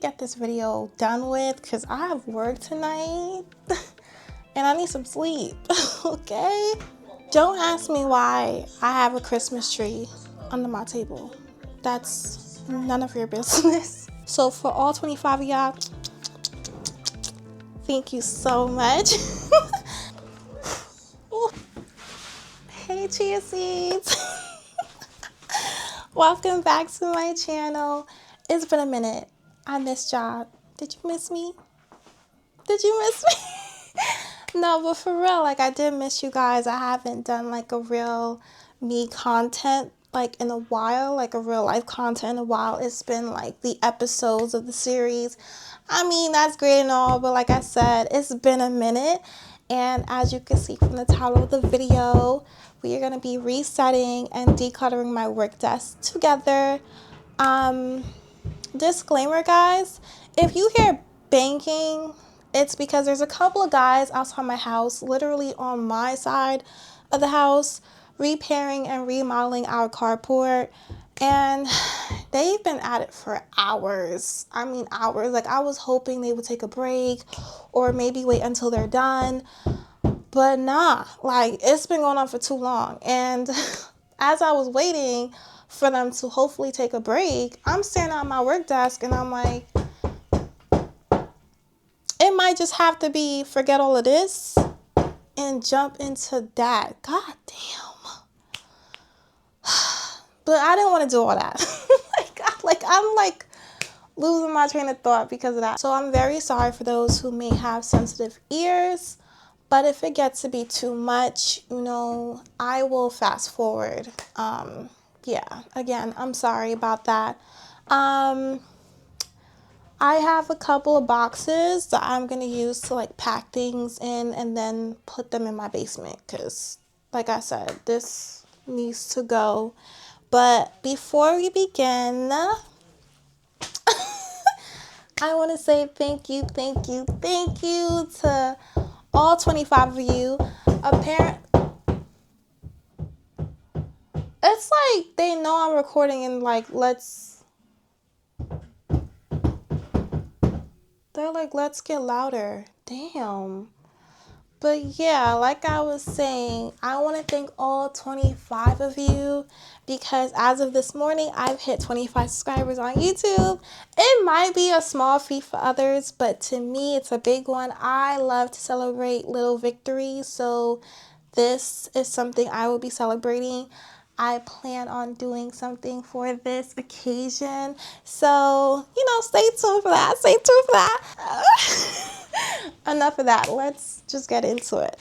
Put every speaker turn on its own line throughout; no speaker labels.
Get this video done with because I have work tonight and I need some sleep. Okay? Don't ask me why I have a Christmas tree under my table. That's none of your business. So for all 25 of y'all, thank you so much. Hey chia seeds. Welcome back to my channel. It's been a minute. I missed y'all. Did you miss me? Did you miss me? No, but for real, like I did miss you guys. I haven't done like a real me content like in a while, like a real life content in a while. It's been like the episodes of the series. I mean, that's great and all, but like I said, it's been a minute. And as you can see from the title of the video, we are going to be resetting and decluttering my work desk together. Disclaimer, guys, if you hear banging, it's because there's a couple of guys outside my house, literally on my side of the house, repairing and remodeling our carport. And they've been at it for hours. I mean, hours. Like, I was hoping they would take a break or maybe wait until they're done. But nah, like, it's been going on for too long. And as I was waiting for them to hopefully take a break, I'm staring at my work desk and I'm like, it might just have to be forget all of this and jump into that. God damn. But I didn't want to do all that. I'm like losing my train of thought because of that. So I'm very sorry for those who may have sensitive ears. But if it gets to be too much, you know, I will fast forward. Yeah, again, I'm sorry about that. I have a couple of boxes that I'm going to use to like pack things in and then put them in my basement because, like I said, this needs to go. But before we begin, I want to say thank you to all 25 of you. It's like they know I'm recording and like, they're like, let's get louder. Damn. But yeah, like I was saying, I want to thank all 25 of you because as of this morning, I've hit 25 subscribers on YouTube. It might be a small feat for others, but to me, it's a big one. I love to celebrate little victories, so this is something I will be celebrating. I plan on doing something for this occasion. So, you know, stay tuned for that. Stay tuned for that. Enough of that. Let's just get into it.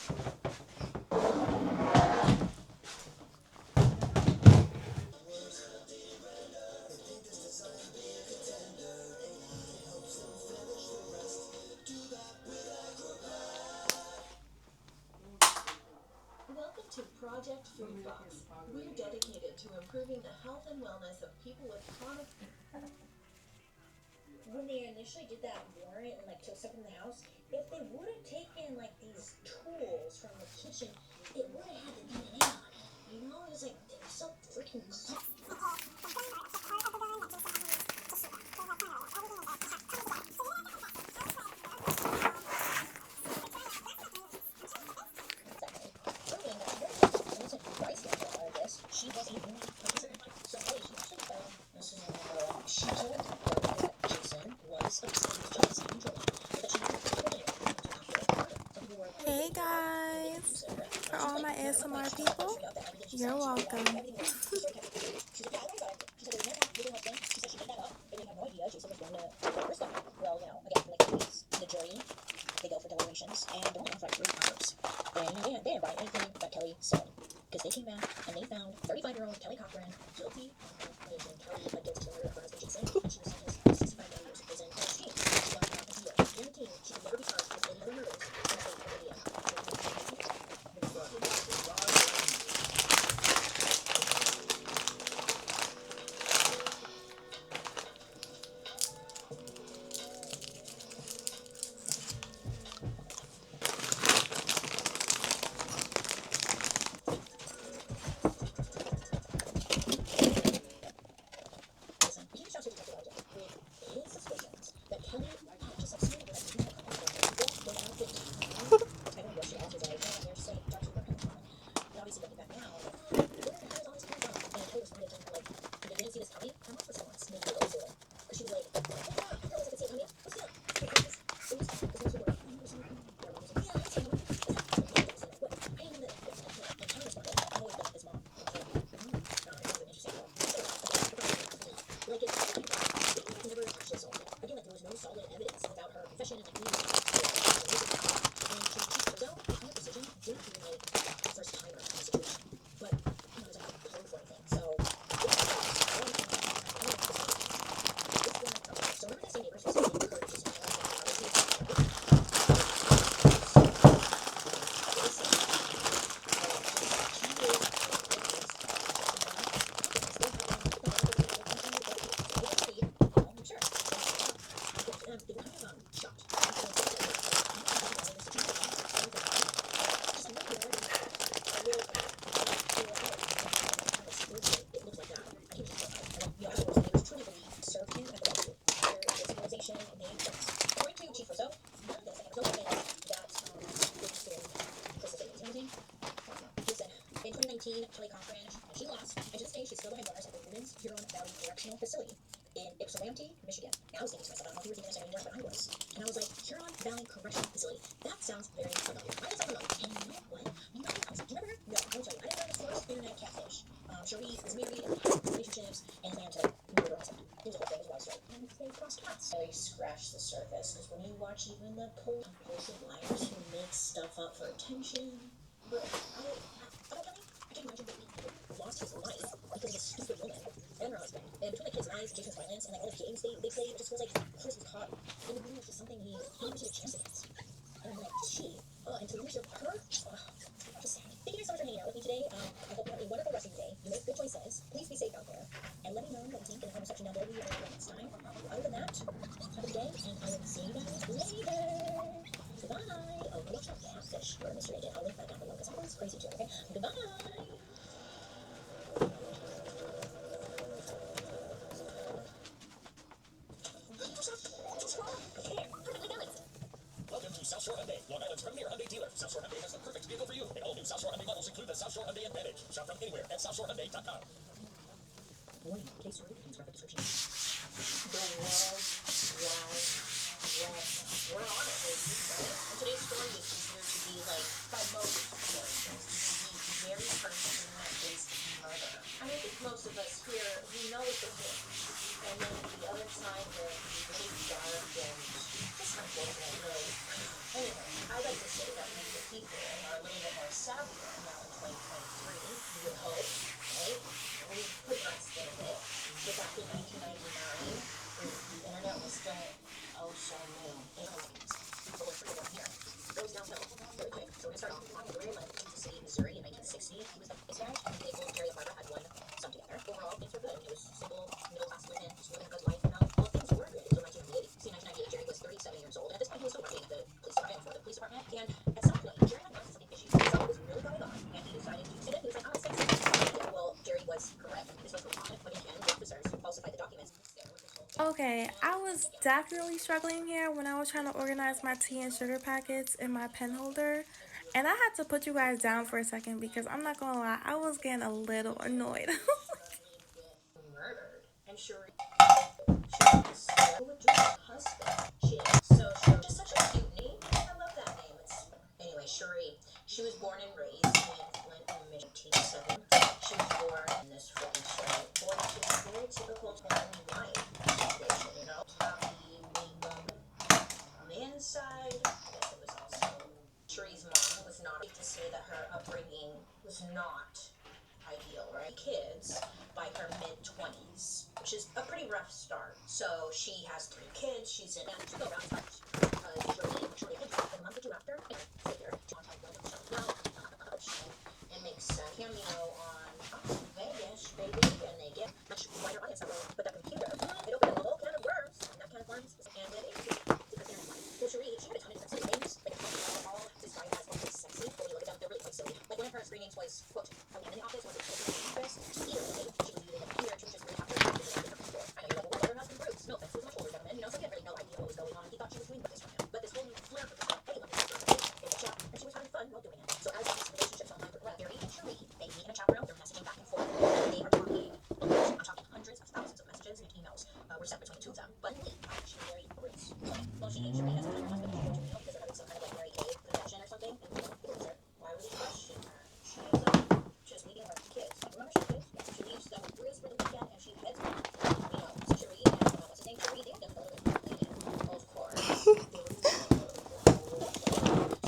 Welcome to Project Food Box. We're dedicated to improving the health and wellness of people with chronic. When they initially did that warrant and like took stuff from the house, if they would have taken like these tools from the kitchen, it would have had the DNA on it. You know, it was like they were so freaking clean. She was a unique participant. So hey, she actually found this is she told her that Jason was obsessed with jealousy and controlling, but that she never told anyone to after murder. Some people were hey guys, for all my ASMR people, you're welcome. She's like, yeah, I learned about it. She said, it was never with her husband. She said she made that up, and we have no idea Jason was going to risk on her. Well, you know, again, like the jury, they go for deliberations, and they're only on for like 3 hours. And you know, they didn't buy anything that Kelly said. Because they came back and they found 35-year-old Kelly Cochran guilty of making Kelly a guilty to murder of her husband Jason, and she was sentenced to 65 years in prison. And she got out this year, guaranteeing she could never be charged with any other murders until the end. Kelly Cochran, and she lost. And to this day, she's still behind bars at the Women's Huron Valley Correctional Facility in Ypsilanti, Michigan. And I was thinking to myself, I don't know if you were thinking this anymore, but I was. And I was like, Huron Valley Correctional Facility. That sounds very familiar. Why does that familiar? And you know what? You know what? Do you remember? No, I will tell you. I didn't learn this course, internet catfish. Cherie was married and had relationships and planned to murder her husband. It was a whole thing, it was a wild story. And they crossed paths. So you scratch the surface, because when you watch even the compulsive liars who make stuff up for attention, but I don't get me. I can't imagine that he lost his life because of a stupid woman and her husband. And between the kids' lies, Jason's violence, and like all the games they played, it just feels like Chris was caught in the room was just something he never took a chance against. And I'm like, and to lose her, just sad. Thank you guys so much for hanging out with me today. I hope you have a wonderful rest of your day. You make good choices. Please be safe out there. And let me know what you think in the comment section down below. We will see you next time. Other than that, have a good day, and I will see you guys later. Goodbye. Oh, go watch that catfish for Mr. Naked. I'll link that down below because that one's crazy too, okay? Goodbye.
Welcome to South Shore Hyundai, Long Island's premier Hyundai dealer. South Shore Hyundai has the perfect vehicle for you. And all new South Shore Hyundai models include the South Shore Hyundai Advantage. Shop from anywhere at SouthShoreHyundai.com.
Warning, case story contains graphic description.
The World Wide Web. We're on it, ladies, right? And today's story is considered to be, like, by most historians, the very first internet-based murder. I mean, I think most of us here, we know what the is. And then the other side, the really dark and just unfortunate, really. Anyway, I like to say that when the people are a little bit more savvier now in 2023, you would hope, right? We progressed a little bit. But back in 1999, the internet was still so new.
But we're free one here. Goes downhill very quick. So we're gonna start off with Rory Lynn, Kansas City, Missouri in 1960. He was the mismarriage and Nicole, Terry, and Barbara had one son together. Overall, things were good. He was single, middle-class living, just living a good life. All things were good until 1998. See, in 1998, Jerry was 37 years old. And at this point, he was still working at the police department for the police department. And at some point, Jerry had noticed some issues. Something was really going on, and he decided to sit in. He was like, I'm gonna say something. Yeah, well, Jerry was correct. This was going on, but again, the officers falsified the documents.
Okay, I was definitely struggling here when I was trying to organize my tea and sugar packets in my pen holder. And I had to put you guys down for a second because I'm not gonna lie, I was getting a little annoyed.
Murdered. And Cherie was her husband. So Cherie, just such a cute name. I love that name. Anyway, Cherie, she was born and raised in Flint, Michigan. She was born in this freaking story. Born to a very typical family life situation, you know. Happy, being on the inside. I guess it was also Cherie's mom was not safe to say that her upbringing was not ideal, right? Kids by her mid-20s, which is a pretty rough start. So she has 3 kids. She's in and to go around first. Shirley the month or 2 after, figure now it makes a cameo on Vegas, baby, and they get much wider audience that way. But that computer, it opened a whole can of worms, and that can of worms, and then it so Cherie, she had a ton of different silly names, like alcohol, disguised as almost sexy, but when you look at them, they're really quite silly. Like one of her screen names was, quote, Helene in the office, was it office, either way, she was using a computer to just really have her people. I know you're like, well, what her husband Bruce? No offense, he was a much older gentleman, you know, so he had really no idea what was going on. He thought she was doing this for him. But this whole new flair for this hey, let me talk to her in the chat, and she was having fun while doing it. So as these relationships online progress, Gary and Cherie, they meet in a chat room, they're messaging back and forth, and they are talking, I'm talking hundreds of thousands of messages and emails were sent between the two of them. But she married Bruce. Well, she Cherie doesn't have her husband, because they're having some kind of like Mary Kay convention or something, and he leaves her. Why would he question her? She ends up just leaving her kids. Remember she had kids? She leaves them with Bruce for the weekend, and she heads home. You know, so Cherie and what's his name? Cherie, they have a little bit complicated. Of course, they were so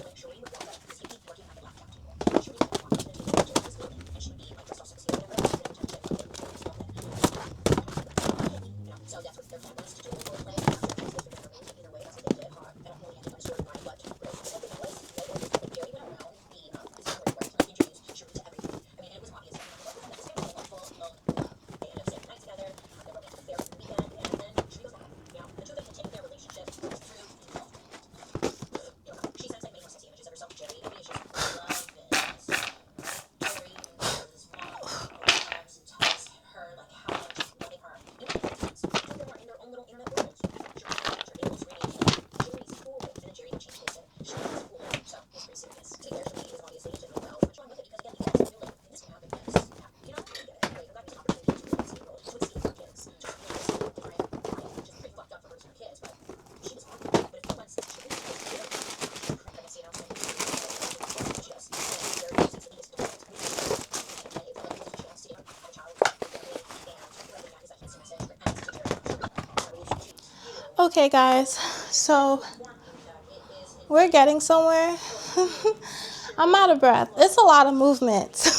like Cherie would walk up because he'd be working at the laptop table. Cherie would walk up to the table to this building, and she would be like dressed all sexy or whatever, and she didn't touch it, like, really small thing. You know, so that's what their plan was to do a role play. Either way, that's what they did.
Okay, guys, so we're getting somewhere. I'm out of breath. It's a lot of movement,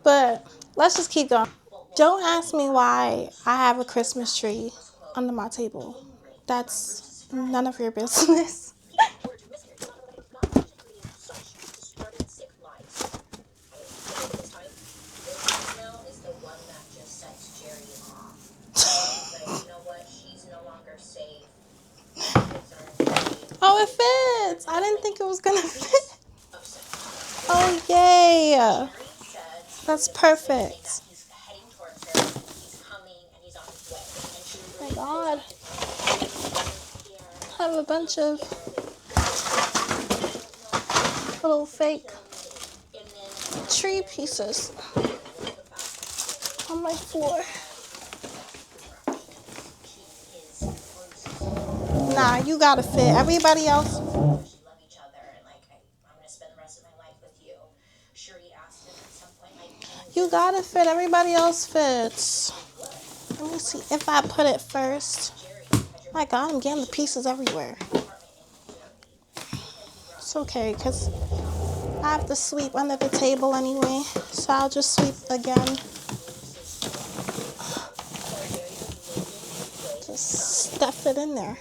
but let's just keep going. Don't ask me why I have a Christmas tree under my table. That's none of your business.
Smell is the one that just sets Jerry off. Like, you know what? She's no longer safe.
Oh, it fits. I didn't think it was gonna fit. Oh, yay. That's perfect. Oh my God. I have a bunch of little fake tree pieces on my floor. Nah, you gotta fit. Everybody else. You gotta fit. Everybody else fits. Let me see if I put it first. My God, I'm getting the pieces everywhere. It's okay, because I have to sweep under the table anyway. So I'll just sweep again. Just stuff it in there.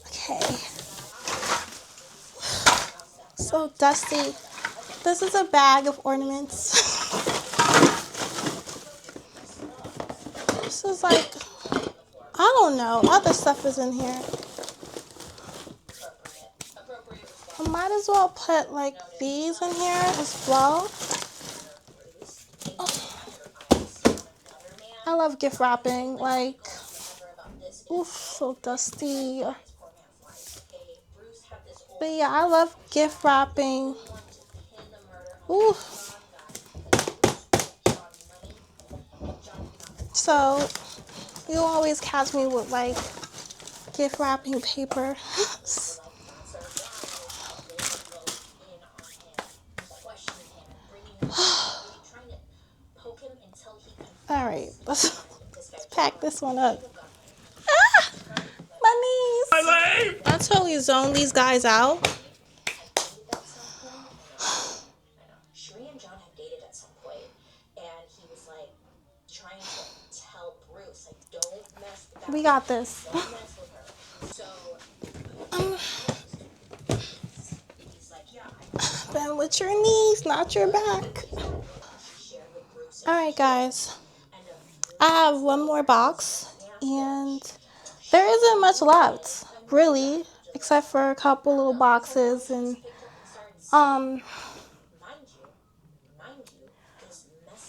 Okay. So dusty. This is a bag of ornaments. This is like, I don't know. Other stuff is in here. I might as well put like these in here as well. I love gift wrapping. Like, oof, so dusty. But yeah, I love gift wrapping. Ooh. So you always catch me with like gift wrapping paper. All right, let's pack this one up. Ah, my knees. I totally zoned these guys out. We got this. Bend with your knees, not your back. Alright, guys. I have one more box, and there isn't much left, really, except for a couple little boxes, and I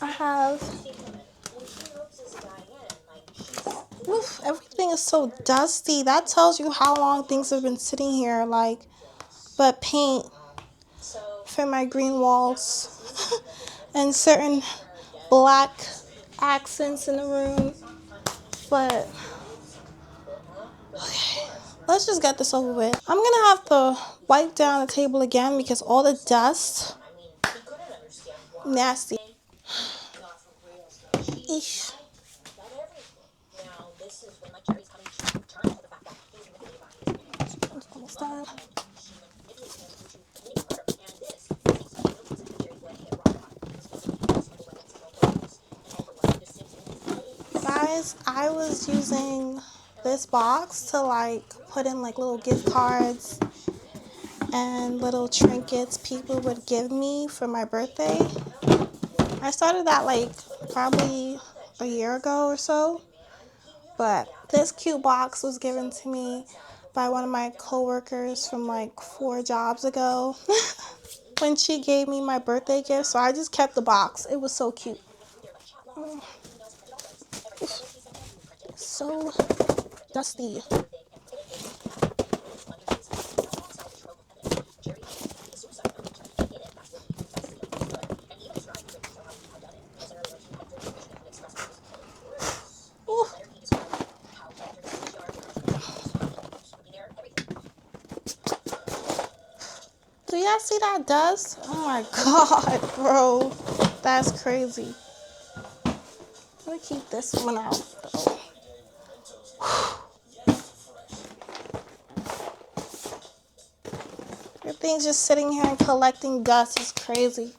have, oof, everything is so dusty. That tells you how long things have been sitting here, like, but paint for my green walls and certain black accents in the room. But okay, let's just get this over with. I'm gonna have to wipe down the table again because all the dust, nasty. Eesh. Almost done. Guys, I was using this box to like put in like little gift cards and little trinkets people would give me for my birthday. I started that like probably a year ago or so, but this cute box was given to me by one of my coworkers from like 4 jobs ago when she gave me my birthday gift, so I just kept the box. It was so cute. So dusty. Ooh. So yeah, see that dust? Oh my god, bro. That's crazy. Let me keep this one out, though. Everything's just sitting here and collecting dust. Is crazy.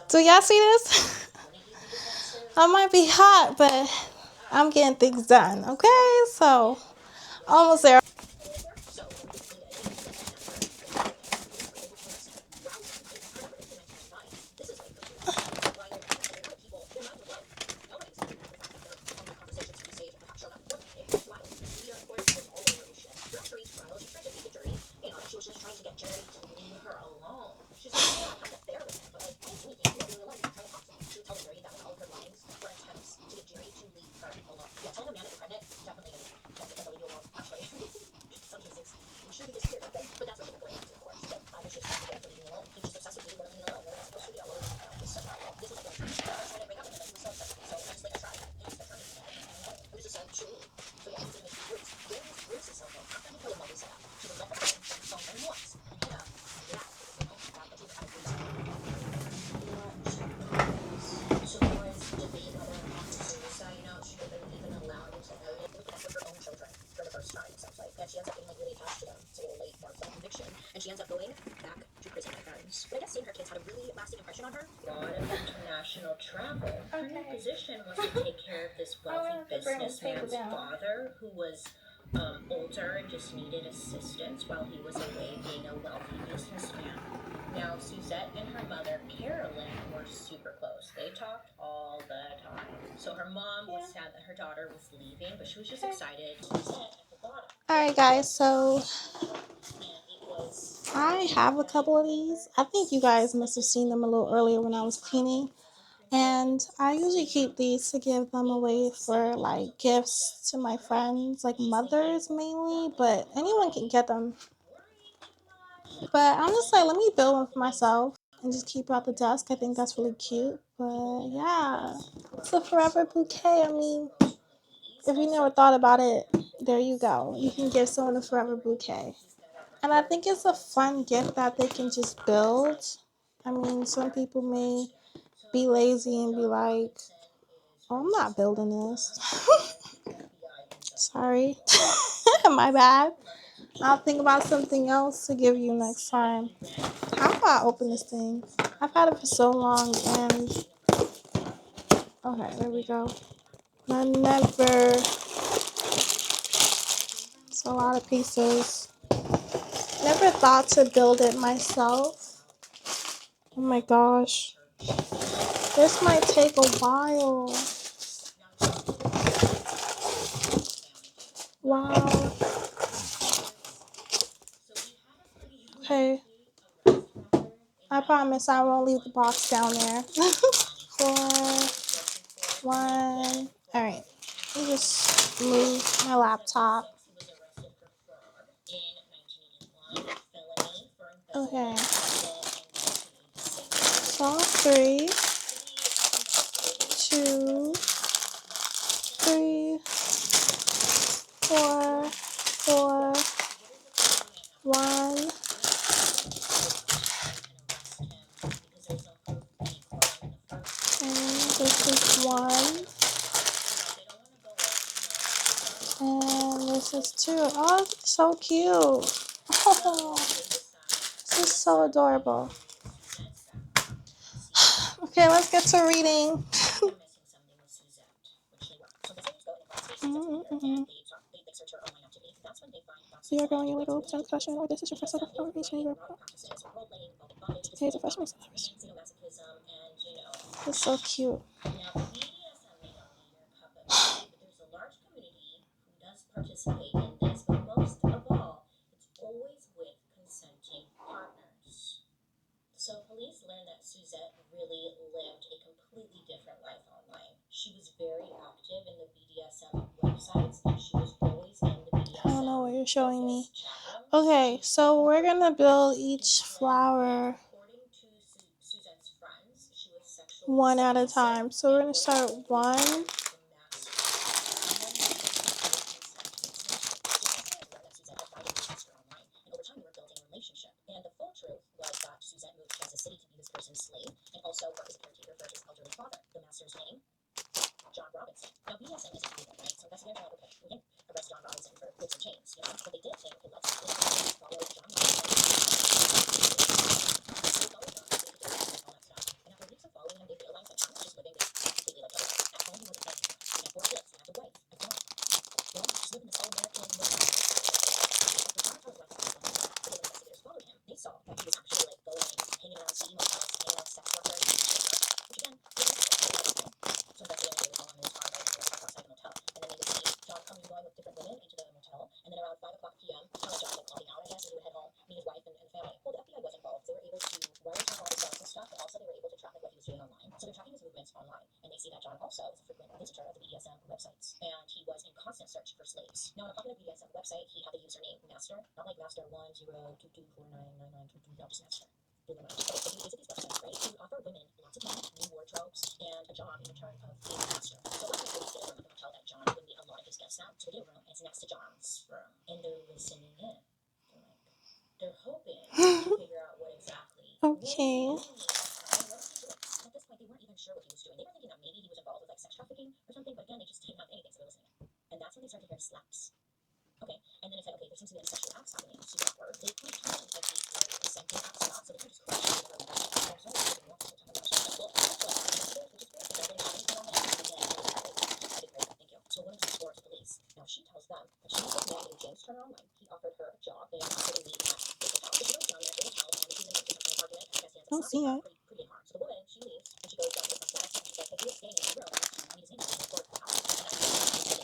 Do y'all see this? I might be hot, but I'm getting things done. Okay, so almost there.
And she ends up going back to prison again. But I guess seeing her kids had a really lasting impression on her. A lot of international travel. Her new position was to take care of this wealthy businessman's father, who was older and just needed assistance while he was away being a wealthy businessman. Now, Suzette and her mother, Carolyn, were super close. They talked all the time. So her mom was sad that her daughter was leaving, but she was just excited.
Alright, guys, so I have a couple of these. I think you guys must have seen them a little earlier when I was cleaning. And I usually keep these to give them away for like gifts to my friends, like mothers mainly, but anyone can get them. But I'm just like, let me build one for myself and just keep out the dust. I think that's really cute. But yeah, it's a forever bouquet. I mean, if you never thought about it, there you go. You can give someone a forever bouquet. And I think it's a fun gift that they can just build. I mean, some people may be lazy and be like, oh, I'm not building this. Sorry. My bad. I'll think about something else to give you next time. How do I open this thing? I've had it for so long and... Okay, there we go. I never... It's a lot of pieces. Never thought to build it myself. Oh my gosh. This might take a while. Wow. Okay. I promise I won't leave the box down there. 4, 1. Alright. Let me just move my laptop. Okay. So 3, 2, 3, 4, 4, 1. And this is 1. And this is 2. Oh, so cute. Oh, this is so adorable. Okay, let's get to reading. So you're growing a little discussion, or this is your first set of information in your report. Here's a freshman celebration. It's so cute.
Participate in this, but most of all, it's always with consenting partners. So police learned that Suzette really lived a completely different life online. She was very active in the BDSM websites, and she was always in the BDSM.
I don't know what you're showing me. Okay, so we're gonna build each flower
According to Suzette's friends, she was sexually
one at a
assaulted
time. So we're gonna
and
start
was
one.
the master. Suzette had found a new master online, and over time they were building a relationship. And the full truth was that Suzette moved to Kansas City to be this person's slave and also work as a caretaker for his elderly father. The master's name, John Robinson. Now BDSM isn't illegal, right? So investigators are like, okay, we didn't arrest John Robinson for whips and chains, you know, but they did think, okay, let's follow John Robinson. And after weeks of following him, they realized that John was just living this completely like other life. At home, he wasn't paying for. He had 4 kids, he had a wife, a dog. Well, just living this all-American middle-class lifestyle. John had a life. But when investigators followed him, they saw that he was actually like going and hanging around seedy motels, hanging around sex workers, which again, so investigators would call him in his car, right, and park outside the motel. And then they would see John coming and going with different women into the motel. And then around 5 o'clock p.m., kind of John like clocking out, I guess, and he would head home, meet his wife and family. Well, the FBI was involved. They were able to wiretap all his cells and stuff, but also they were able to track like what he was doing online. So they're tracking his movements online, and they see that John also is a frequent visitor of the BDSM websites, and he was in constant search for slaves. Now, on a popular BDSM website, he had the username Master, not like Master 1022499922, no, just Master. Okay, so he would visit these websites, right? He would offer women lots of money, new wardrobes, and a job in return of being a master. So one of the ladies did a room at the motel that John would meet a lot of his guests at. So they did a room, and it's next to John's room, and they're listening in. They're hoping to figure out what exactly.
Okay.
At this point, they weren't even sure what he was doing. They were thinking that maybe he was involved with like sex trafficking or something, but again, they just didn't have anything, so they're listening in. And that's when they started hearing slaps. Okay, and then it's like, okay, there seems to be any sexual acts happening. So that word, they kind of determined that these were consenting acts or not, so they could just crash into her back. And there's no way they want to tell her. So well, which is great, because they're having fun on it. Thank you. So one of these reports police. Now she tells them that she met this man named James Turner online. He offered her a job. They offered to meet at this hotel. So she goes down there, they hotel, and she's in an argument. I guess he
Don't
ends
see
up
it.
pretty hard. So the woman, she leaves, and she goes down to the front desk, and she's like, hey, you're staying in my room. I need his name to report the house. And that's now the police don't know.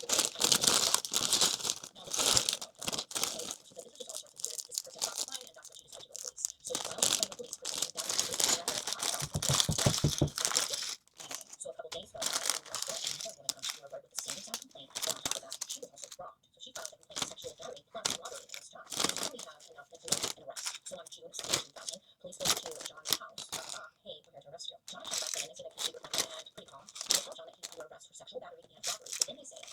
She's like, this is just all sorts of weird. This person got fine, and that's when she decided to go to the police. So she filed a complaint with police for saying that she was never so a couple days go by, and another woman comes to her word with the same exact complaint, but on top of that, she was also robbed. So she filed a complaint of sexual battery plus robbery against John. She didn't really have enough to do an arrest. So on June 2nd, 2000, police go to John's house. Hey, we're here to arrest you. John comes back in and they say that he's super friendly and pretty calm. They tell John that he's under arrest for sexual battery and robbery. But then they say, they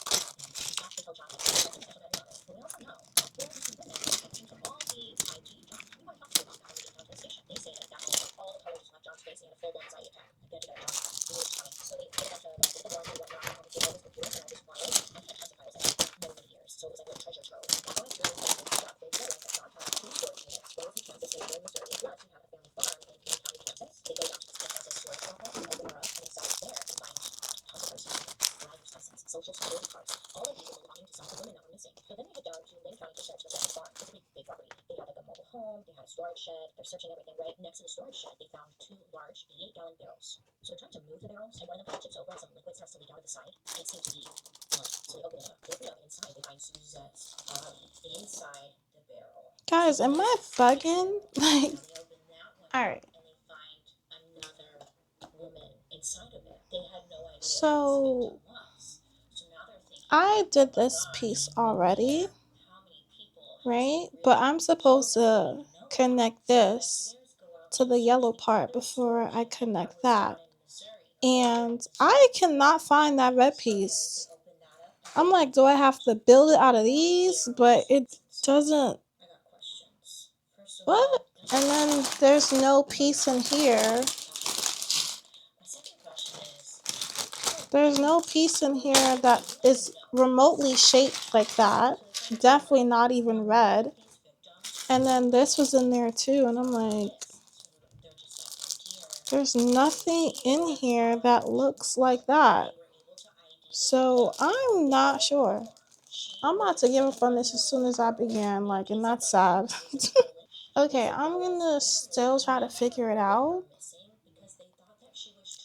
tell John that he's sexual battery robbery. But we also know that there are these women that seem to all be IG John. We want to talk to you about that when we get down to the station. They say that all the colors left John's face and he had a full-blown anxiety attack. I get John. So they put a bunch of the ones and whatnot on his computers and all this files, and he had tons of files like many years. So it was like a treasure trove. And going through and stuff, they realized that John had 2 storage units, one in Kansas City, one in Missouri, plus he had a family farm in King County, Kansas. They go down to this Kansas storage complex and open her up, and inside there they find tons of personal driver's license, social security cards. All of these were belonging to some of the women that were missing. So then they head down to Lynn County to search the family farm. It's a pretty big property. They had like a mobile home, they had a storage shed. They're searching everything. Right next to the storage shed, they found 2 large 88-gallon barrels. So they're trying to move the barrels, and one of them kind of tips over and some liquid starts to leak out of the side. And it seems to be blood. So they open it up. They open it up, and inside they find Suzette's body inside the barrel.
Guys, am I bugging? Like,
They open that one
alright.
and they find another woman inside of it. They had no idea
So
who this victim was. So now they're thinking,
I did this piece already,
how many people
right? But I'm supposed to connect this to the yellow part before I connect that. And I cannot find that red piece. I'm like, do I have to build it out of these? But it doesn't. What? And then there's no piece in here. There's no piece in here that is remotely shaped like that. Definitely not even red. And then this was in there too. And I'm like, there's nothing in here that looks like that. So I'm not sure. I'm about to give up on this as soon as I began. Like, and that's sad. Okay, I'm gonna still try to figure it out.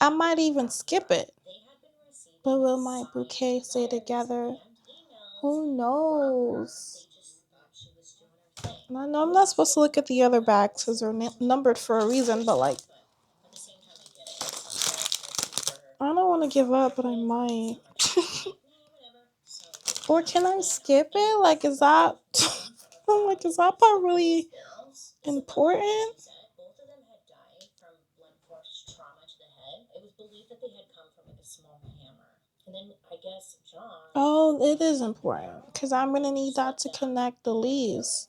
I might even skip it. But will my bouquet stay together? Who knows? And I know I'm not supposed to look at the other bags because they're numbered for a reason, but like, I don't want to give up, but I might. Or can I skip it? Like, is that... I'm like, is that part really important?
Both of them had died from blunt force trauma to the head. It was believed that they had come from like a small hammer. And then I guess John.
Oh, it is important because I'm gonna need that to connect the leaves.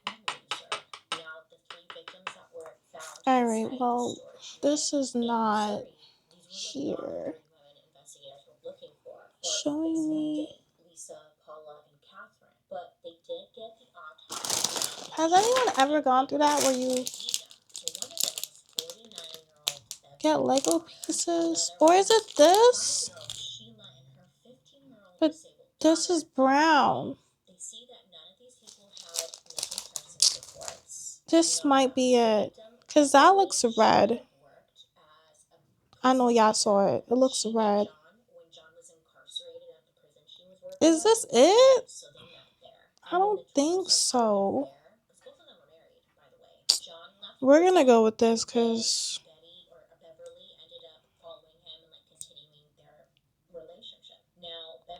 Now the three victims that were found.
All right. Well, this is not here. Showing me.
Lisa, Paula, and Catherine. But they did get the autopsy.
Has anyone ever gone through that where you get Lego pieces? Or is it this? But this is brown. This might be it. Because that looks red. I know y'all saw it. It looks red. Is this it? I don't think so. We're gonna go with this because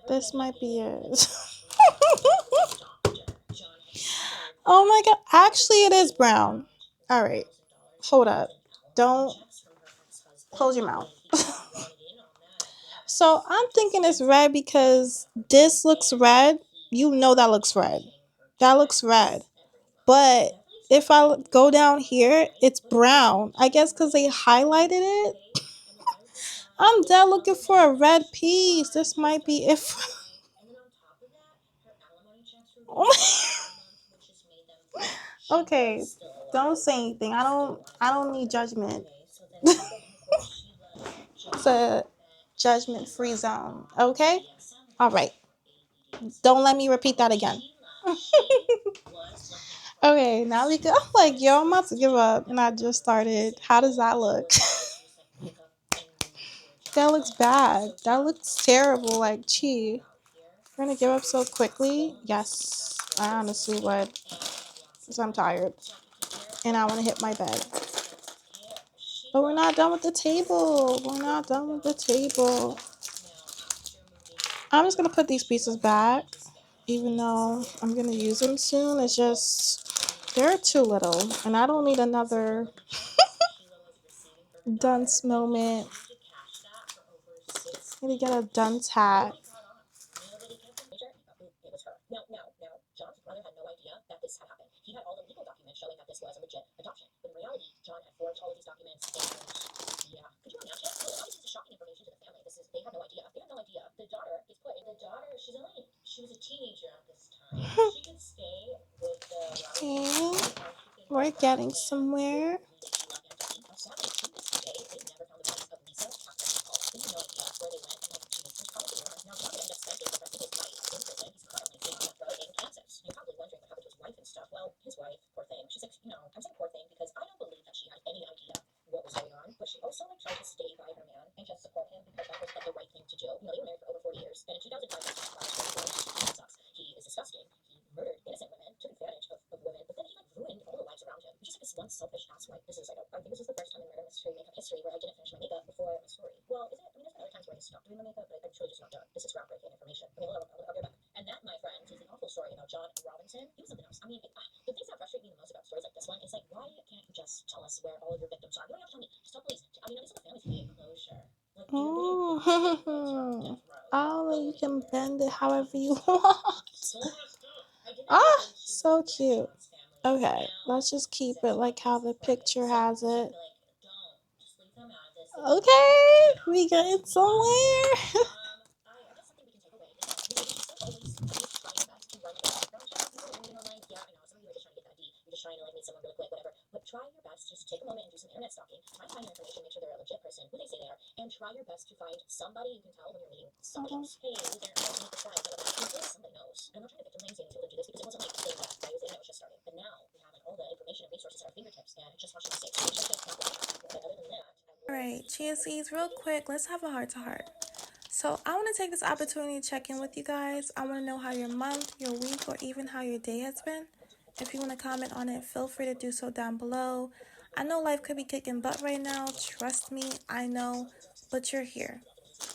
this might be it. Oh my god. Actually, it is brown. All right. Hold up. Don't close your mouth. So I'm thinking it's red because this looks red. You know that looks red. That looks red. But if I go down here, it's brown. I guess because they highlighted it. I'm dead looking for a red piece. This might be if. Okay, don't say anything. I don't need judgment. It's a judgment-free zone. Okay? All right. Don't let me repeat that again. Okay, now we go. I'm like, yo, I'm about to give up. And I just started. How does that look? That looks bad. That looks terrible. Like, gee. We're going to give up so quickly? Yes. I honestly would. Because I'm tired. And I want to hit my bed. But we're not done with the table. We're not done with the table. I'm just going to put these pieces back. Even though I'm going to use them soon. It's just, they're too little. And I don't need another dunce moment. I'm going to get a dunce hat.
Now, John's brother had no idea that this had happened. He had all the legal documents showing that this was a legit adoption. But in reality, John had forged all of these documents. And yeah, could you imagine? No, obviously, this is shocking information to the family. They had no idea. They had no idea. The daughter is put in. The daughter, she was a teenager at this time. She could stay with the.
Okay. We're getting somewhere.
Sadly, to this day, they never found the bodies of Lisa, Catherine, and Paula. They had no idea where they went. And she was probably now John would end up spending the rest of his life in prison. He's currently being on death row in Kansas. You're probably wondering what happened to his wife and stuff. Well, his wife, poor thing. She's like, I'm saying poor thing because I don't believe that she had any idea what was going on. But she also tried to stay by her man and just support him because that was the right thing to do. They were married for over 40 years. And in 2005, he sucks. He is disgusting. He murdered innocent women, took advantage of women, but then he ruined all the lives around him. He's just like this one selfish asswipe. I think this is the first time in murder mystery makeup history where I didn't finish my makeup before my story. Well, is it? I mean, there's been other times where I stopped doing my makeup, but I'm truly just not done. This is groundbreaking information. I'll get back. And that, my friends, is the awful story about John Robinson. He was something else. I mean, the things that frustrate me the most about stories like this one is like, why can't you just tell us where all of your victims are? You don't have to tell me. Just tell police. I mean, at least the families can get closure.
Oh, you can bend it however you want. Ah, so cute. Okay, let's just keep it like how the picture has it. Okay, we getting somewhere.
Trying to like meet someone really quick, whatever. But try your best. Just take a moment and do some internet stalking. Try and find their information, make sure they're a legit person, who they say they are, and try your best to find somebody you can tell when you're meeting somebody else. Hey, who's there? Oh, you need to try. Somebody knows. And I'm not trying to victim blame saying people do this because it wasn't like they left. Right? It was the internet was just starting. But now we have all the information and resources at our fingertips, and it just wants you to stay. But other than that,
Alright, chia seeds, real quick, let's have a heart to heart. So I want to take this opportunity to check in with you guys. I want to know how your month, your week, or even how your day has been. If you want to comment on it, feel free to do so down below. I know life could be kicking butt right now. Trust me, I know. But you're here.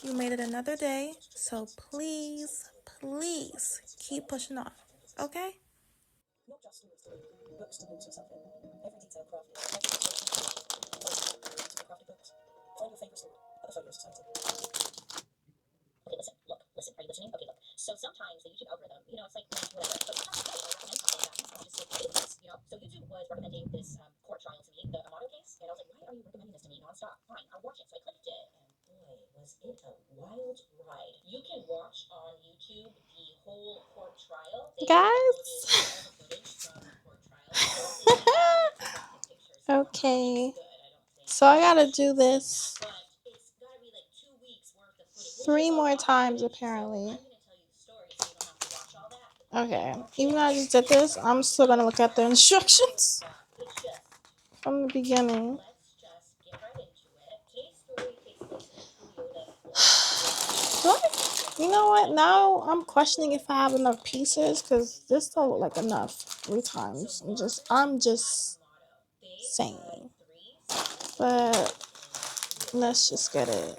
You made it another day. So please, please keep pushing on. Okay?
books to lose yourself in. Every detail crafted. Every crafted books. Find your favorite story at the Photo Society.
Okay, listen, look, listen. Are you listening? Okay, look. So sometimes the YouTube algorithm, you know, it's like whatever. But sometimes it recommends something that it's not just like business, you know. So YouTube was recommending this court trial to me, the Amato case, and I was like, why are you recommending this to me nonstop? Fine, I'll watch it. So I clicked it, and boy, was it a wild ride. You can watch on YouTube the whole court trial. They
Guys?
uploaded all the footage from the court trial. They even like graphic pictures.
Okay.
Good, I don't think.
So I gotta do this
But it's gotta be like 2 weeks worth of footage. Which
3
is a
more
lot of
times
footage.
apparently.
So I'm gonna tell you the story so you don't have to watch all that. But
Okay. Even though I just did this, I'm still gonna look at the instructions
it's just,
from the beginning.
let's just get right into it. Today's story takes place in Toyota,
Do I, you know what? Now I'm questioning if I have enough pieces because this don't look like enough 3 times. I'm just saying. But let's just get it.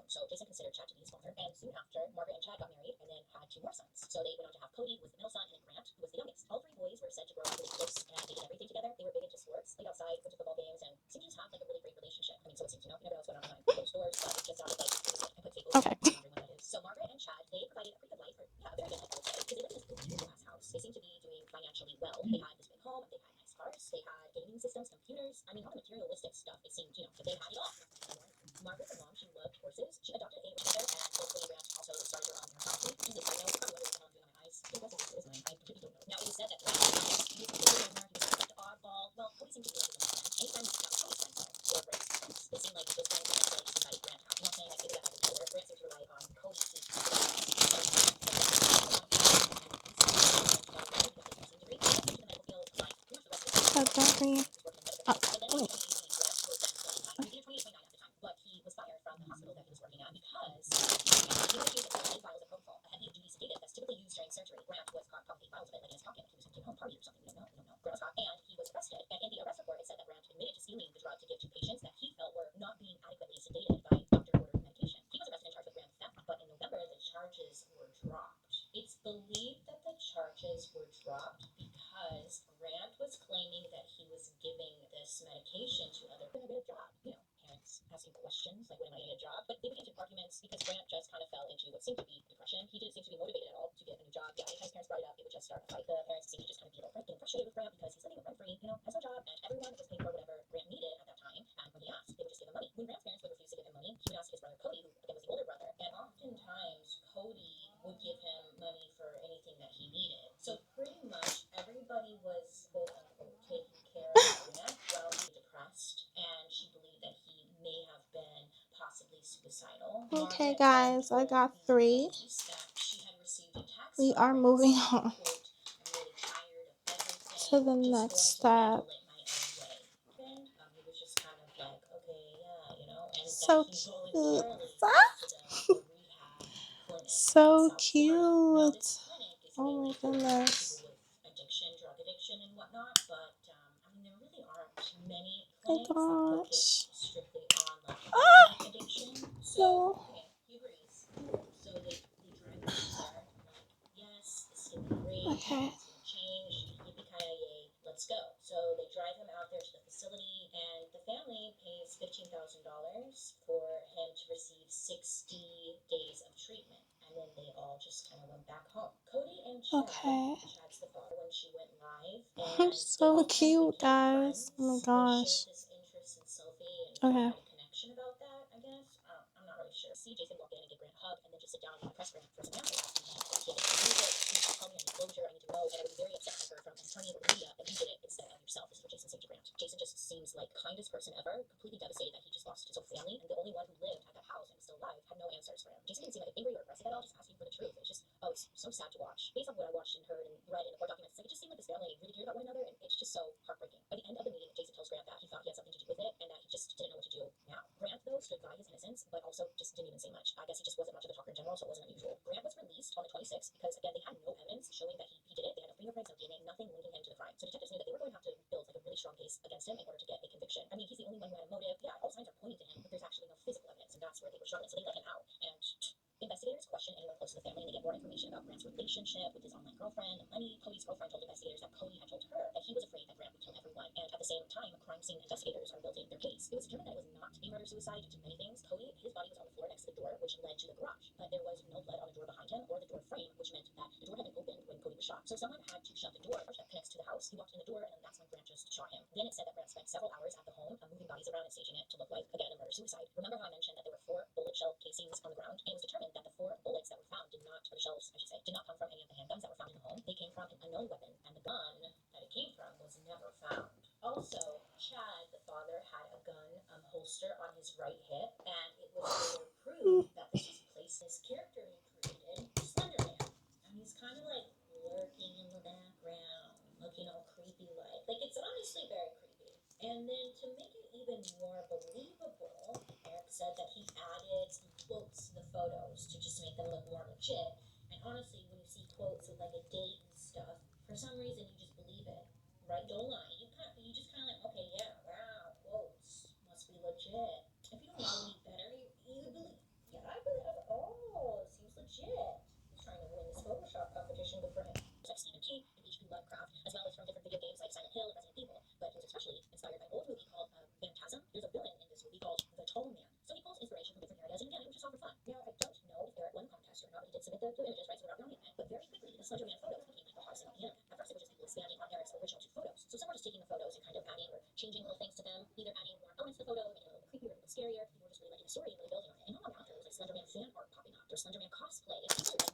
So Jason considered Chad to be his father, and soon after, Margaret and Chad got married and then had 2 more sons. So they went on to have Cody, who was the middle son, and then Grant, who was the youngest. All 3 boys were said to grow up really close, and they did everything together. They were big into sports, played outside, went to football games, and seemed to just have like a really great relationship. I mean, so it seems, you know, you never know what's going on behind closed doors, but it just sounded like it was good. I put tables.
Okay.
Wondering what that is. So Margaret and Chad, they provided a pretty good life, or yeah, a very good life, I would say, because they lived in this beautiful glass house. They seemed to be doing financially well. They had this big home, they had nice cars, they had gaming systems, computers. I mean, all the materialistic stuff. It seemed, you know, that they had it all. Margaret's mom, she loved horses. She adopted a together, and both Cody and Grant also started their own policy. Just a side note, probably what I'm doing on my eyes. It was mine. I completely don't know. Now, it was said that Grant was he was the oddball. Well, Cody seemed to be like his own friend. Anytime Cody's friends, though, or Grant's friends, it seemed like those friends were like somebody Grant had. You know what I'm saying? Like maybe that had to do with Grant seemed to rely on Cody to
But don't we? Wait.
but he was fired from the hospital that he was working at because he was accused of taking files of propofol, a heavy duty sedative that's typically used during surgery. Grant was caught probably files of it like in his pocket. He was taking home party or something. We don't know. Grant was caught and he was arrested. And in the arrest report, it said that Grant admitted to stealing the drug to give to patients that he felt were not being adequately sedated by doctor-ordered medication. He was arrested and charged with grand theft, but in November, the charges were dropped. It's believed that the charges were dropped because Grant was claiming that he was giving this medication to other people to get a job. You know, parents asking questions like, when am I getting a job? But they began to arguments because Grant just kind of fell into what seemed to be depression. He didn't seem to be motivated at all to get a new job. Yeah, anytime his parents brought it up, it would just start a fight. The parents seemed to just kind of be getting frustrated with Grant because he's living rent free, you know, has no job, and everyone was paying for whatever Grant needed at that time. And when he asked, they would just give him money. When Grant's parents would refuse to give him money, he would ask his brother Cody, who again was the older brother, and oftentimes Cody would give him money for anything that he needed. So pretty much everybody was quote unquote taking care of Grant while he was depressed, and she believed that he may have been possibly suicidal.
Okay, guys, I got 3. We are moving on to the next step. So cute. So cute. Oh my goodness.
Drug addiction and whatnot, but I mean, there really aren't many
Oh
clinics that focus
gosh.
strictly on like addiction. So
No.
okay, he agrees. So they drive him there. Like, yes, this is gonna be great.
Okay.
It's gonna change. Yippee-ki-yay, let's go. So they drive him out there to the facility, and the family pays $15,000 for him to receive 60 days of treatment. And then they all just kind of went back home. Cody and Chad,
Okay.
Chad's the father, when she went live, and
So cute, guys. Oh my gosh.
this interest in selfie and
Okay.
had a connection about that, I guess. I'm not really sure. See Jason walk in and give Grant a hug, and then just sit down and press Grant for some answers. He had to music, please tell me any closure, I need to know. And I would be very upset if I heard from an attorney or media that you did it instead of yourself. This is what Jason said to Grant. Jason just seems like the kindest person ever, completely devastated that he just lost his whole family, and the only one who lived at that house and was still alive had no answers for him. Jason didn't seem like angry or aggressive at all, just asking for the truth. It's just, oh, it's so sad to watch. Based on what I watched and heard and read in the court documents, like, it just seemed like this family really cared about one another, and it's just so heartbreaking. By the end of the meeting, Jason tells Grant that he thought he had something to do with it, and that he just didn't know what to do now. Grant, though, stood by his innocence, but also just didn't even say much. I guess he just wasn't much of a talker in general, so it wasn't unusual. Grant was released on the 26th because, again, they had no evidence showing that he did it. They had no fingerprints, no DNA, nothing linking him to the crime. So detectives knew that they were going to have to build like a really strong case against him in order to get a conviction. I mean, he's the only one who had a motive. Yeah, all signs are pointing to him, but there's actually no physical evidence, and that's where they were struggling. So they let him out, and investigators question anyone close to the family, and they get more information about Grant's relationship
girlfriend, Lenny, Cody's girlfriend, told investigators that Cody had told her that he was afraid that Grant would kill everyone, and at the same time, crime scene investigators are building their case. It was determined that it was not a murder-suicide due to many things. Cody, his body was on the floor next to the door, which led to the garage, but there was no blood on the door behind him or the door frame, which meant that the door had been opened when Cody was shot. So someone had to shut the door that connects to the house. He walked in the door, and then that's when Grant just shot him. Then it said that Grant spent several hours at the home, moving bodies around and staging it to look like, again, a murder-suicide. Remember how I mentioned that there were 4 bullet shell casings on the ground? And it was determined that the 4 bullets that were found did not, or the shells, I should say, did not come from any of the handguns that were found in the home. They came from an unknown weapon, and the gun that it came from was never found. Also, Chad, the father, had a gun holster on his right hip, and it was later proved that this was placed. His character he created, Slender Man, and he's kind of like lurking in the background, looking all creepy like it's honestly very creepy. And then to make it even more believable, Eric said that he added some quotes to the photos to just make them look more legit. And honestly, when you see quotes with like a date and stuff, for some reason you just believe it, right? Don't lie. You just kind of like, okay, yeah, wow, quotes must be legit. If you don't know any better, you believe. Yeah, I believe. Oh, it seems legit. He's trying to win this Photoshop competition. Good for him. Like Stephen King and H.P. Lovecraft, as well as from different video games like Silent Hill and Resident Evil. But he was especially inspired by an old movie called Phantasm. There's a villain in this movie called the Tall Man. So he pulls inspiration from different areas, and again, it was just all for fun. Now, I don't know if Eric won the contest or not, but he did submit the images, right? So we're not going to but very quickly, the Slender Man photos became like the hottest thing on the internet. At first, it was just people expanding on Eric's original 2 photos. So some were just taking the photos and kind of adding or changing little things to them, either adding more elements to the photo, making it a little creepier, a little scarier. People were just really liking the story and really building on it. And not long after, it was like Slender Man fan art popping up. There's Slender Man cosplay. And people like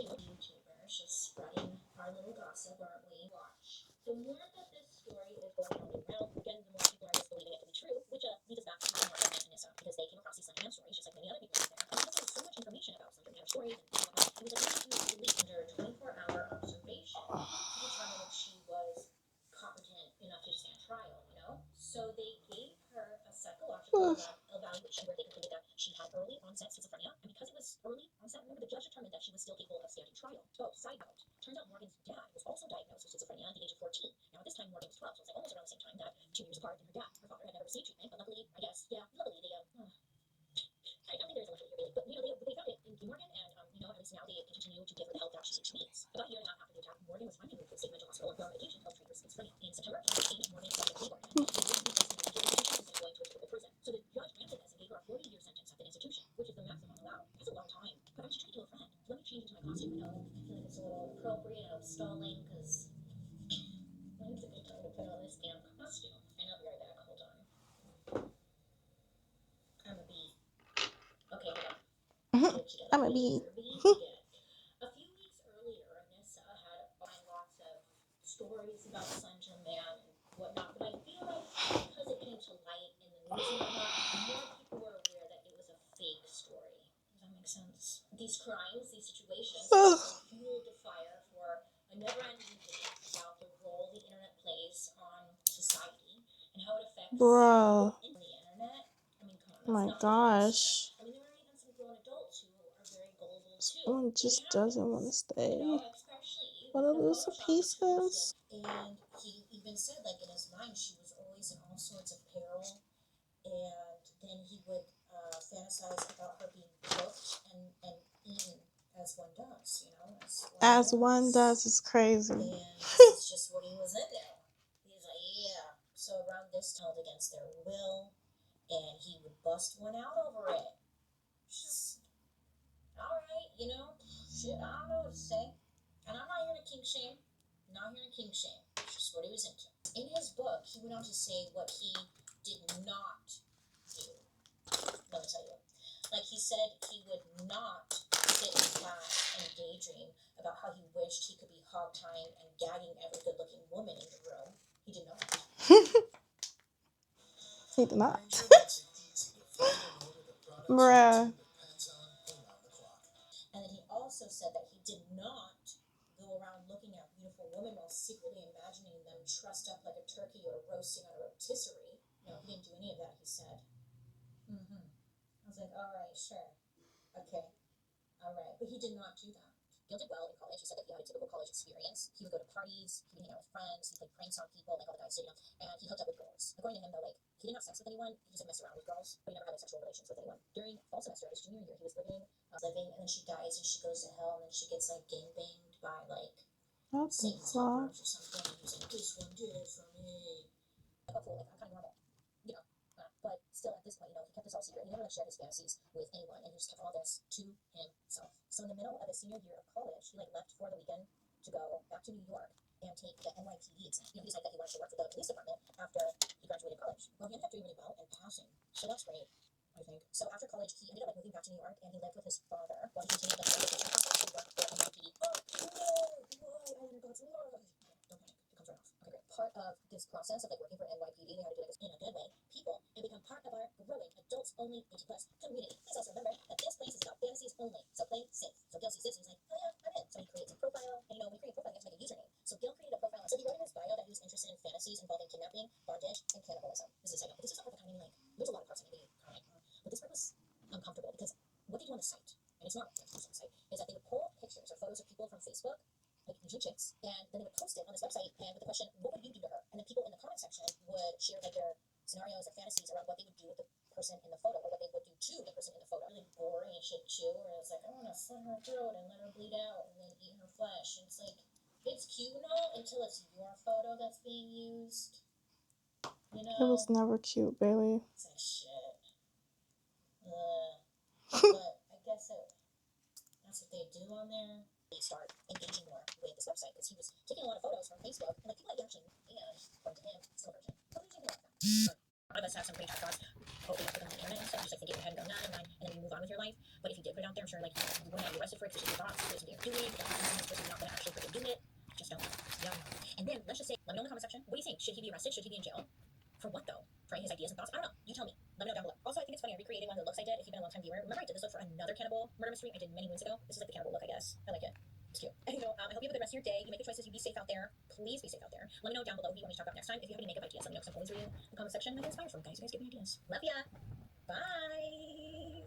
really YouTubers just spreading our little gossip, aren't we? Watch. The more that this story is going around, again, the more people are just believing it to be true, which leads us back to Morgan and Anissa, because they came across these Slender Man stories just like many other people out there. And because there was so much information about Slender Man stories and whatnot, it was like they to delete under 24-hour observation to determine if she was competent enough to stand trial, you know? So they gave her a psychological evaluation where they concluded that she had early onset schizophrenia, and because it was early onset, remember, the judge determined that she was still capable of standing trial. Oh, side note, turns out Morgan's dad was also diagnosed with schizophrenia at the age of 14. Now, at this time, Morgan was 12, so it's like almost around the same time that 2 years apart, and her dad, her father, had never received treatment, but luckily, I guess, yeah, luckily they, I don't think there's a luckily here, really, but, you know, they found it in Morgan, and, you know, at least now they continue to give her the help that she needs. About a year and a half after the attack, Morgan was finally moved to a state mental hospital and put on medication to help treat her schizophrenia. In September 2016, Morgan started a plea bargain, and they agreed to going to a typical prison. So the judge granted this and gave her a 40-year sentence at the institution, which is the maximum allowed. That's a long time. But I was trying to do a friend. Let me change into my costume. You know, I feel like it's a little appropriate. I'm stalling because when's a good time to put on this damn costume? I know, be right back. Hold on. I'm a bee. Okay, hold on.
I'm a bee.
A few weeks earlier, Anissa had lots of stories about Slender Man and whatnot, but I feel like because it came to light in the news and whatnot, more people were aware that it was a fake story. Does that make sense? These crimes, these situations, also fueled the fire for a never-ending debate about the role the internet plays on society and how it affects
Bruh.
the internet. I mean, come on.
Oh my gosh.
I mean, there are even some grown adults who are very gullible too.
Someone just doesn't want to stay.
You know, especially
Want to lose some pieces.
and he even said, like, in his mind, she was always in all sorts of peril. And then he would fantasize about her being cooked and eaten as one does, you know?
As one does is crazy.
And this is just what he was in there. He's like, yeah. So around this held against their will, and he would bust one out over it. Just, alright, you know? Shit, I don't know what to say. And I'm not here to kink shame. Not here to kink shame. It's just what he was into. In his book, he went on to say what he did not do. Let me tell you. Like, he said he would not sit in class and daydream about how he wished he could be hog-tying and gagging every good-looking woman in the room. He did not.
He did not. Bruh.
And then he also said that he did not go around looking at beautiful women while secretly imagining them trussed up like a turkey or roasting on a rotisserie. No, he didn't do any of that, he said. I was like, all right, sure. Okay. All right. But he did not do that. Gil did well in college. He said that he had a typical college experience. He would go to parties, he would hang out with friends, he played pranks on people, like all the guys did, and he hooked up with girls. According to him, though, like, he didn't have sex with anyone, he just messed around with girls, but he never had like, sexual relations with anyone. During fall semester of his junior year, he was living, and then she dies and she goes to hell, and then she gets like gangbanged by like Satan's helpers or something. And he's like, this one did it for me. Like, oh, cool, like, I'm kind of normal, you know. But still, at this point, he kept this all secret. He never like shared his fantasies with anyone, and he just kept all this to himself. So in the middle of his senior year of college, he like left for the weekend to go back to New York and take the NYPD exam. He decided that he wanted to work for the police department after he graduated college. Well, he ended up doing really well and passing, so that's great, I think. So after college, he ended up like moving back to New York, and he lived with his father while he continued like education process to work for NYPD. Oh, no, I didn't go to Lord. Don't panic, it comes right off. Okay, great. Part of this process of like working for NYPD, they had to do like in a good way, people, and become part of our growing adults-only 80+ community. Please also remember that this place is about fantasies only, so play safe. So Gil sees this and he's like, oh yeah, I'm in. So he creates a profile, and when you create a profile, you have to make a username. So Gil created a profile. So he wrote in his bio that he was interested in fantasies involving kidnapping, bondage, and cannibalism. This is a side note, but this is not like the kind of like, there's a lot of parts of it kind of like, but this part was uncomfortable because what they do on the site, and it's not like on the site, is that they would pull pictures or photos of people from Facebook, like usually chicks, and then they would post it on this website and with the question, what would you do to her? And then people in the comment section would share like their scenarios or fantasies around what they would do with the person in the photo or what they would do to the person in the photo. Really boring shit too, where it's like, I want to slit her throat and let her bleed out and then eat her flesh. And it's like, it's cute and all until it's your photo that's being used. You know?
It was never cute, Bailey.
It's like shit. But I guess that's what they do on there. They start engaging more with this website because he was taking a lot of photos from Facebook and like people like actually, and according to him, still virgin. So there's like a lot of that. A lot of us have some pretty tough thoughts. Hopefully you put them on the internet and stuff. Just like think it ahead and go, nah, never mind, and then you move on with your life. But if you did put it out there, I'm sure like you wouldn't be arrested for it because it's your thoughts, it's something you're doing. If this person is not going to actually freaking do it, just don't. Yeah. And then let's just say, let me know in the comment section. What do you think? Should he be arrested? Should he be in jail? For what though? For his ideas and thoughts? I don't know. You tell me. Let me know down below. Also, I think it's funny. I recreated one of the looks I did. If you've been a long time viewer, remember I did this look for another cannibal murder mystery I did many moons ago. This is like the cannibal look, I guess. I like it. It's cute. And, I hope you have a good rest of your day. You make the choices. You be safe out there. Please be safe out there. Let me know down below who you want me to talk about next time. If you have any makeup ideas, let me know because I'm always reading the comment section. I get inspired from guys. You guys give me ideas. Love ya. Bye.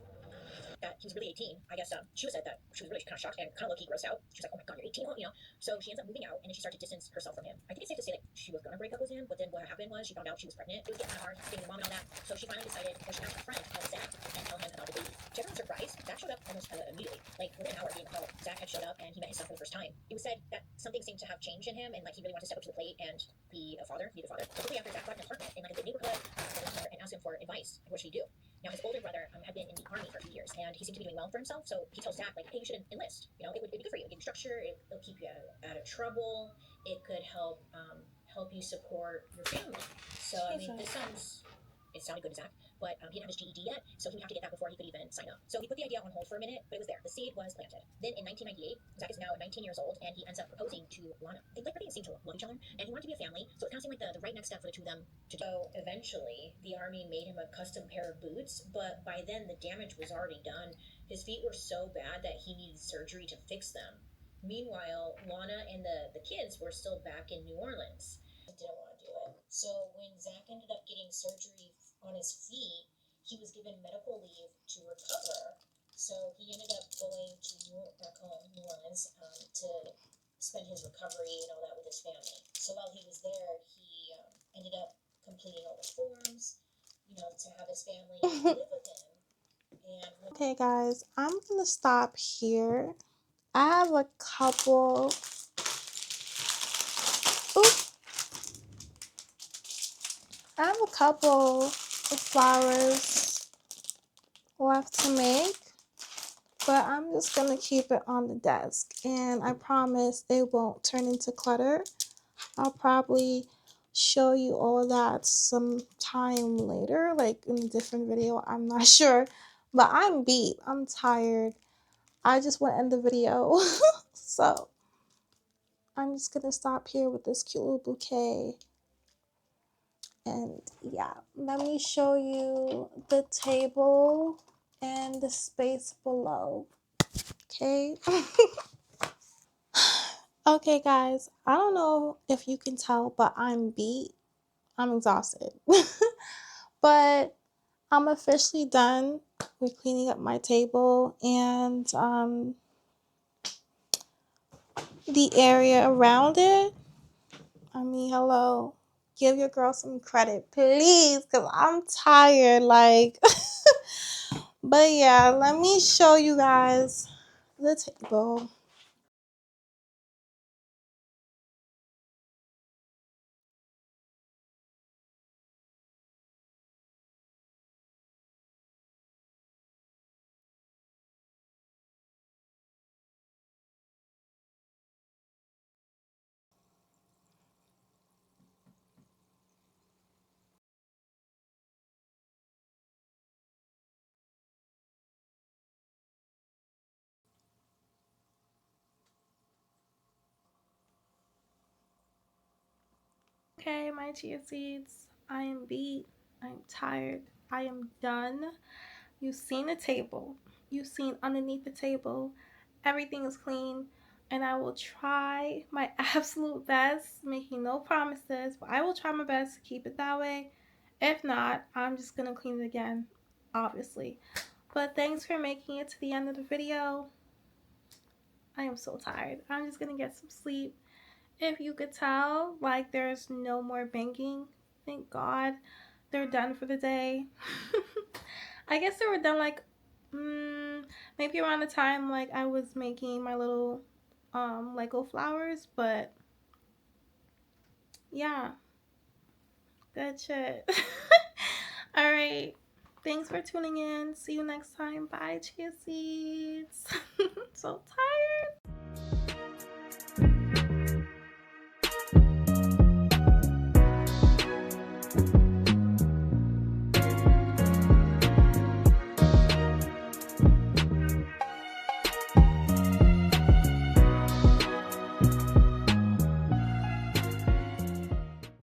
That he was really 18. I guess she was said that she was really kind of shocked and kind of low-key grossed out. She was like, oh my god, you're 18, you know? So she ends up moving out and then she started to distance herself from him. I think it's safe to say that she was going to break up with him, but then what happened was she found out she was pregnant. It was getting kind of hard staying with mom and all that. So she finally decided, or she asked her friend, Zach, and tell him about the baby. To everyone's surprise, Zach showed up almost immediately. Like within an hour of being called, Zach had showed up and he met his son for the first time. It was said that something seemed to have changed in him and like he really wanted to step up to the plate and be a father, be the father. So quickly after Zach got an apartment in like a good neighborhood, and asked him for advice. What should he do? Now, his older brother had been in the army for a few years, and he seemed to be doing well for himself, so he tells Zach, like, hey, you should enlist. You know, it would be good for you. It would give you structure, it'll keep you out of trouble, it could help you support your family. So, I mean, it sounded good to Zach, but he didn't have his GED yet, so he would have to get that before he could even sign up. So he put the idea on hold for a minute, but it was there. The seed was planted. Then in 1998, Zach is now 19 years old, and he ends up proposing to Lana. They really seem to love each other, and he wanted to be a family, so it kind of seemed like the right next step for the two of them to do. So eventually, the army made him a custom pair of boots, but by then the damage was already done. His feet were so bad that he needed surgery to fix them. Meanwhile, Lana and the kids were still back in New Orleans. Didn't want to do it. So when Zach ended up getting surgery on his feet, he was given medical leave to recover. So he ended up going to back home, New Orleans, to spend his recovery and all that with his family. So while he was there, he ended up completing all the forms, to have his family live with him.
Okay, guys, I'm gonna stop here. I have a couple. I have a couple of flowers left to make, but I'm just gonna keep it on the desk, and I promise it won't turn into clutter. I'll probably show you all of that sometime later, like in a different video. I'm not sure, but I'm beat. I'm tired. I just want to end the video. So I'm just gonna stop here with this cute little bouquet. And yeah, let me show you the table and the space below. Okay. Okay, guys, I don't know if you can tell, but I'm beat. I'm exhausted. But I'm officially done with cleaning up my table, and the area around it. I mean, hello. Give your girl some credit, please, because I'm tired. Like, but yeah, let me show you guys the table. Okay, my chia seeds. I am beat. I'm tired. I am done. You've seen the table. You've seen underneath the table. Everything is clean. And I will try my absolute best, making no promises, but I will try my best to keep it that way. If not, I'm just going to clean it again, obviously. But thanks for making it to the end of the video. I am so tired. I'm just going to get some sleep. If you could tell, like, there's no more banking. Thank God they're done for the day. I guess they were done like maybe around the time like I was making my little Lego flowers, but yeah, good shit. All right. Thanks for tuning in. See you next time. Bye, chia seeds. So tired.